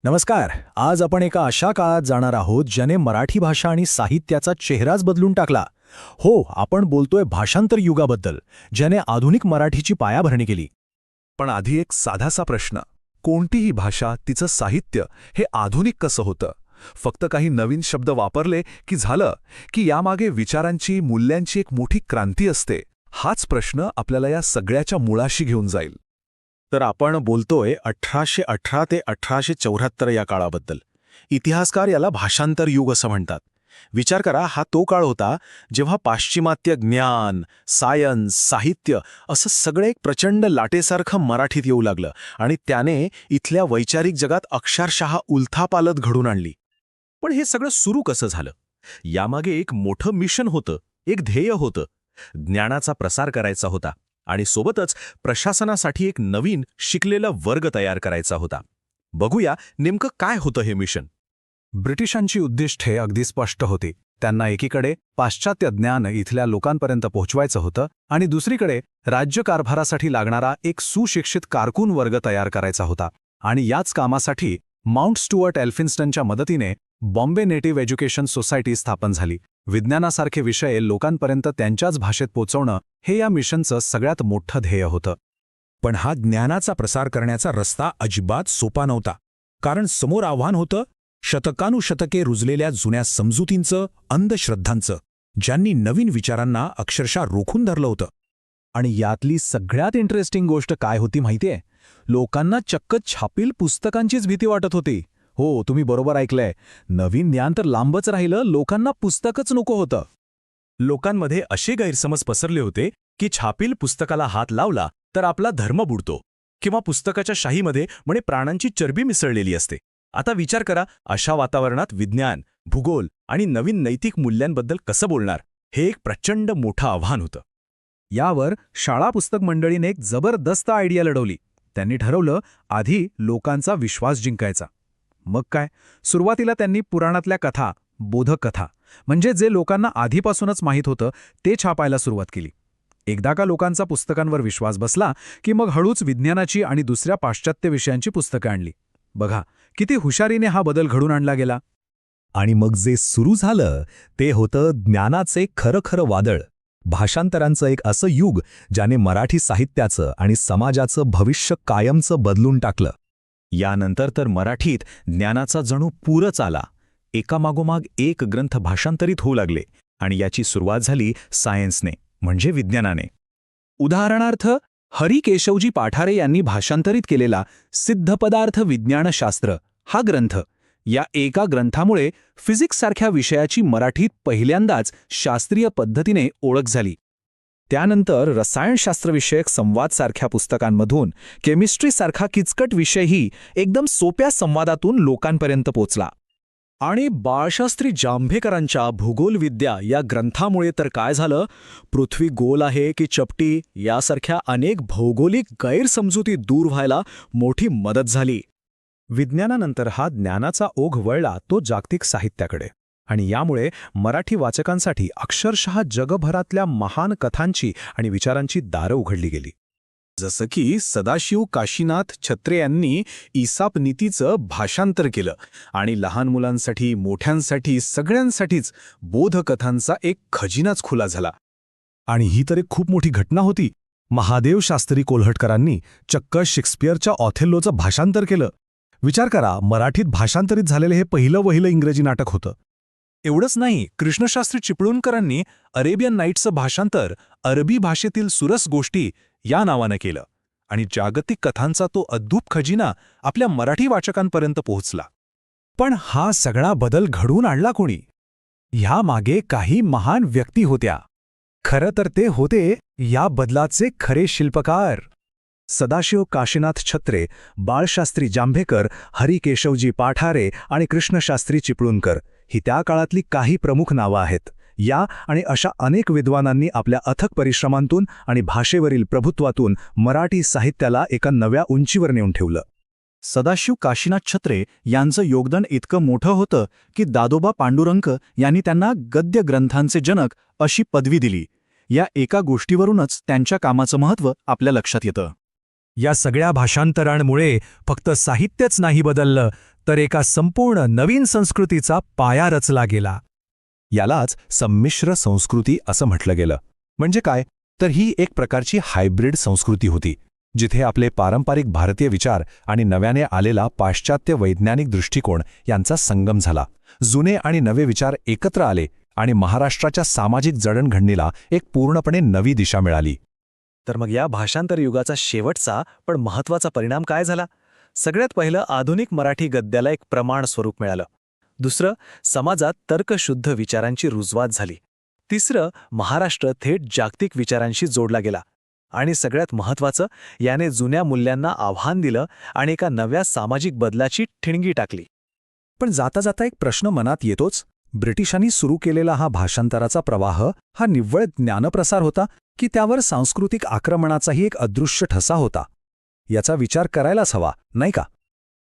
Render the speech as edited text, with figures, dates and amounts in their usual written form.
नमस्कार. आज आपण एका अशा काळात जाणार आहोत ज्याने मराठी भाषा आणि साहित्याचा चेहराच बदलून टाकला. हो, आपण बोलतोय भाषांतर युगाबद्दल, ज्याने आधुनिक मराठीची पायाभरणी केली. पण आधी एक साधासा प्रश्न. कोणतीही भाषा, तिचं साहित्य हे आधुनिक कसं होतं? फक्त काही नवीन शब्द वापरले की झालं, की यामागे विचारांची, मूल्यांची एक मोठी क्रांती असते? हाच प्रश्न आपल्याला या सगळ्याच्या मुळाशी घेऊन जाईल. तर आपण बोलतोय 1818 ते 1874 या काळाबद्दल. इतिहासकार याला भाषांतर युग असं म्हणतात. विचार करा, हा तो काळ होता जेव्हा पाश्चिमात्य ज्ञान, सायन्स, साहित्य असं सगळं एक प्रचंड लाटेसारखं मराठीत येऊ लागलं आणि त्याने इथल्या वैचारिक जगात अक्षरशः उलथापालथ घडून आणली. पण हे सगळं सुरू कसं झालं? यामागे एक मोठं मिशन होतं, एक ध्येय होतं. ज्ञानाचा प्रसार करायचा होता आणि सोबतच प्रशासनासाठी एक नवीन शिकलेला वर्ग तयार करायचा होता. बघूया नेमकं काय होतं हे मिशन. ब्रिटिशांची उद्दिष्टे अगदी स्पष्ट होती. त्यांना एकीकडे पाश्चात्य ज्ञान इथल्या लोकांपर्यंत पोहोचवायचं होतं आणि दुसरीकडे राज्यकारभारासाठी लागणारा एक सुशिक्षित कारकून वर्ग तयार करायचा होता. आणि याच कामासाठी माउंट स्टुअर्ट एल्फिन्स्टनच्या मदतीने बॉम्बे नेटिव्ह एज्युकेशन सोसायटी स्थापन झाली. विज्ञानासारखे विषय लोकांपर्यंत त्यांच्याच भाषेत पोचवणं हे या मिशनचं सगळ्यात मोठं ध्येय होतं. पण हा ज्ञानाचा प्रसार करण्याचा रस्ता अजिबात सोपा नव्हता. कारण समोर आव्हान होतं शतकानुशतके रुजलेल्या जुन्या समजुतींचं, अंधश्रद्धांचं, ज्यांनी नवीन विचारांना अक्षरशः रोखून धरलं होतं. आणि यातली सगळ्यात इंटरेस्टिंग गोष्ट काय होती माहितीये? लोकांना चक्क छापील पुस्तकांचीच भीती वाटत होती. हो, तुम्ही बरोबर ऐकलंय. नवीन ज्ञान तर लांबच राहिलं, लोकांना पुस्तकच नको होतं. लोकांमध्ये असे गैरसमज पसरले होते की छापील पुस्तकाला हात लावला तर आपला धर्म बुडतो, किंवा पुस्तकाच्या शाहीमध्ये म्हणे प्राणांची चरबी मिसळलेली असते. आता विचार करा, अशा वातावरणात विज्ञान, भूगोल आणि नवीन नैतिक मूल्यांबद्दल कसं बोलणार? हे एक प्रचंड मोठं आव्हान होतं. यावर शाळा पुस्तक मंडळीने एक जबरदस्त आयडिया लढवली. त्यांनी ठरवलं, आधी लोकांचा विश्वास जिंकायचा. मग काय, सुरुवातीला त्यांनी पुराणातल्या कथा, बोधक कथा, म्हणजे जे लोकांना आधीपासूनच माहीत होतं ते छापायला सुरुवात केली. एकदा का लोकांचा पुस्तकांवर विश्वास बसला की मग हळूच विज्ञानाची आणि दुसऱ्या पाश्चात्य विषयांची पुस्तकं आणली. बघा, किती हुशारीने हा बदल घडून आणला गेला. आणि मग जे सुरू झालं ते होतं ज्ञानाचे खरं वादळ. भाषांतरांचं एक असं युग ज्याने मराठी साहित्याचं आणि समाजाचं भविष्य कायमचं बदलून टाकलं. यानंतर तर मराठीत ज्ञानाचा जणू पूरच आला. एकामागोमाग एक ग्रंथ भाषांतरित होऊ लागले आणि याची सुरुवात झाली सायन्सने, म्हणजे विज्ञानाने. उदाहरणार्थ, हरी केशवजी पाठारे यांनी भाषांतरित केलेला सिद्धपदार्थ विज्ञानशास्त्र हा ग्रंथ. या एका ग्रंथामुळे फिजिक्ससारख्या विषयाची मराठीत पहिल्यांदाच शास्त्रीय पद्धतीने ओळख झाली. त्यानंतर रसायनशास्त्रविषयक संवादसारख्या पुस्तकांमधून केमिस्ट्रीसारखा किचकट विषयही एकदम सोप्या संवादातून लोकांपर्यंत पोचला. आणि बाळशास्त्री जांभेकरांच्या भूगोलविद्या या ग्रंथामुळे तर काय झालं, पृथ्वी गोल आहे की चपटी यासारख्या अनेक भौगोलिक गैरसमजुती दूर व्हायला मोठी मदत झाली. विज्ञानानंतर हा ज्ञानाचा ओघ वळला तो जागतिक साहित्याकडे. आणि यामुळे मराठी वाचकांसाठी अक्षरशः जगभरातल्या महान कथांची आणि विचारांची दारं उघडली गेली. जसं की सदाशिव काशीनाथ छत्रे यांनी ईसाप नीतीचं भाषांतर केलं आणि लहान मुलांसाठी, मोठ्यांसाठी, सगळ्यांसाठीच बोधकथांचा एक खजिनाच खुला झाला. आणि ही तर एक खूप मोठी घटना होती. महादेव शास्त्री कोल्हटकरांनी चक्क शेक्सपियरच्या ऑथेल्लोचं भाषांतर केलं. विचार करा, मराठीत भाषांतरित झालेलं हे पहिलं इंग्रजी नाटक होतं. एवढंच नाही, कृष्णशास्त्री चिपळूणकरांनी अरेबियन नाईट्सचं भाषांतर अरबी भाषेतील सुरस गोष्टी या नावानं केलं आणि जागतिक कथांचा तो अद्भुत खजिना आपल्या मराठी वाचकांपर्यंत पोहोचला. पण हा सगळा बदल घडवून आणला कोणी? ह्यामागे काही महान व्यक्ती होत्या. खरं तर ते होते या बदलाचे खरे शिल्पकार. सदाशिव काशीनाथ छत्रे, बाळशास्त्री जांभेकर, हरी केशवजी पाठारे आणि कृष्णशास्त्री चिपळूणकर ही त्या काळातली काही प्रमुख नावं आहेत. या आणि अशा अनेक विद्वानांनी आपल्या अथक परिश्रमांतून आणि भाषेवरील प्रभुत्वातून मराठी साहित्याला एका नव्या उंचीवर नेऊन ठेवलं. सदाशिव काशीनाथ छत्रे यांचं योगदान इतकं मोठं होतं की दादोबा पांडुरंग यांनी त्यांना गद्य ग्रंथांचे जनक अशी पदवी दिली. या एका गोष्टीवरूनच त्यांच्या कामाचं महत्त्व आपल्या लक्षात येतं. या सगळ्या भाषांतरांमुळे फक्त साहित्यच नाही बदललं, तर एका संपूर्ण नवीन संस्कृतीचा पाया रचला गेला. यालाच संमिश्र संस्कृती असं म्हटलं गेलं. म्हणजे काय? तर ही एक प्रकारची हायब्रिड संस्कृती होती, जिथे आपले पारंपरिक भारतीय विचार आणि नव्याने आलेला पाश्चात्य वैज्ञानिक दृष्टिकोन यांचा संगम झाला. जुने आणि नवे विचार एकत्र आले आणि महाराष्ट्राच्या सामाजिक जडणघडणीला एक पूर्णपणे नवी दिशा मिळाली. तर मग या भाषांतर युगाचा शेवटचा पण महत्त्वाचा परिणाम काय झाला? सगळ्यात पहिलं, आधुनिक मराठी गद्याला एक प्रमाण स्वरूप मिळालं. दुसरं, समाजात तर्कशुद्ध विचारांची रुजवात झाली. तिसरं, महाराष्ट्र थेट जागतिक विचारांशी जोडला गेला. आणि सगळ्यात महत्त्वाचं, याने जुन्या मूल्यांना आव्हान दिलं आणि एका नव्या सामाजिक बदलाची ठिणगी टाकली. पण जाता जाता एक प्रश्न मनात येतोच. ब्रिटिशांनी सुरू केलेला हा भाषांतराचा प्रवाह हा निव्वळ ज्ञानप्रसार होता की त्यावर सांस्कृतिक आक्रमणाचाही एक अदृश्य ठसा होता? याचा विचार करायलाच हवा, नाही का?